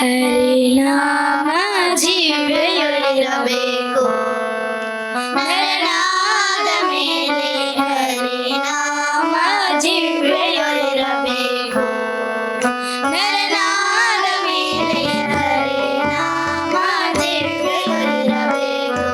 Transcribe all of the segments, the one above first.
ಹರಿನಾಮ ಜೀವೆಯೊಳಿರಬೇಕು. ನರನಾದ ಮೇಲೆ ಹರಿನಾಮ ಜೀವೆಯೊಳಿರಬೇಕು. ನರನಾದ ಮೇಲೆ ಹರಿನಾಮ ಜೀವೆಯೊಳಿರಬೇಕು.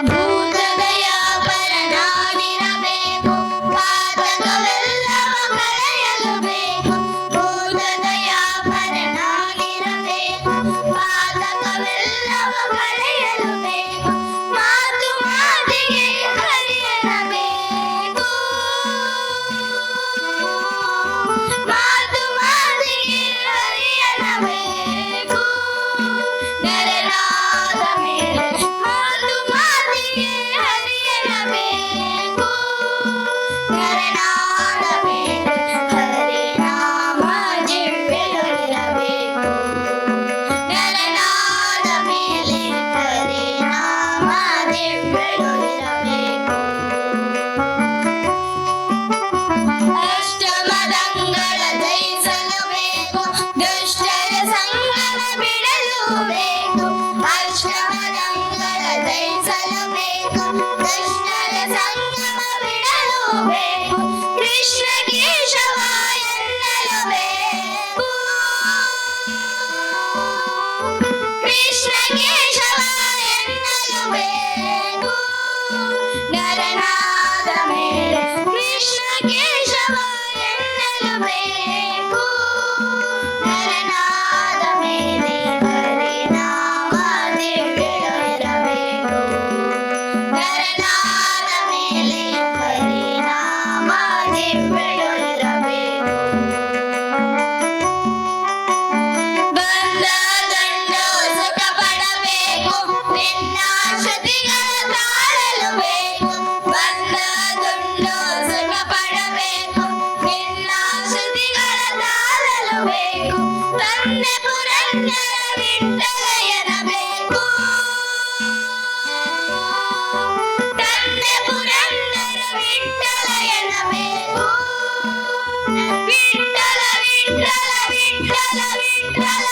ಭೂತದಯ ಪರನಾಗಿರಬೇಕು. ಪಾತಕವೆಲ್ಲವ ಕಳೆಯಲು ಬೇಕು. ಭೂತದಯ ಪರನಾಗಿರಬೇಕು. ಪಾತಕವೆಲ್ಲವ ಕಳೆಯಲು ಬೇಕು. ಮಾತು ಮಾತಿಗೆ ಹರಿಯನಬೇಕು. ಮಾತು ಮಾತಿಗೆ ಹರಿಯನಬೇಕು. ನರನಾದ ಮೇಲೆ ಮಾತು ಮಾತಿಗೆ ಹರಿಯನಬೇಕು. ನರನಾದ ಮೇಲೆ ಹರಿನಾಮ ಜಿಹ್ವೆಯೊಳಿರಬೇಕು. ನರನಾದ ಮೇಲೆ ಹರಿನಾಮ ಜಿಹ್ವೆಯೊಳಿರಬೇಕು. ಅಷ್ಟಮದಂಗಳ ಜಯಿಸಲು ಬೇಕು. ದುಷ್ಟರ ಸಂಗಮ ಬಿಡಲು ಬೇಕು. ಅಷ್ಟಮದಂಗಳ ಜಯಿಸಲು ಬೇಕು. ದುಷ್ಟರ ಸಂಗಮ ಬಿಡಲು ಬೇಕು. ಕೃಷ್ಣ ಕೇಶವ ಎನ್ನಲು ಬೇಕು. ಕೃಷ್ಣ ಕೇಶವ ಎನ್ನಲು ಬೇಕು. ನರನಾದ ಮೇಲೆ ಕೃಷ್ಣ ಕೇಶವ ಎನ್ನಲು ಬೇಕು. ನರನಾದ ಮೇಲೆ ಹರಿನಾಮ ದಿವ್ಯವಿರಬೇಕು. ನರನಾದ ಮೇಲೆ ಹರಿನಾಮ ದಿವ್ಯವಿರಬೇಕು. ಬಂದ ದಂಡು ಸುಖ ಪಡಬೇಕು. ನಿನ್ನ ಶ್ರುತಿಗಳ ತಾಳಲು ಬೇಕು. ಬಂದ ದುಂಡು ಸುಖ ಪಡಬೇಕು. ನಿನ್ನ ಶ್ರುತಿಗಳ ತಾಳಲು ಬೇಕು. ತಂದೆ ಪುರಂದರ ವಿಠ್ಠಲಯ್ಯನಬೇಕು. ತಂದೆ ಪುರಂದರ ವಿಠ್ಠಲಯ್ಯನಬೇಕು. ವಿಠ್ಠಲ ವಿಠ್ಠಲ ವಿಠ್ಠಲ ವಿಠ್ಠಲ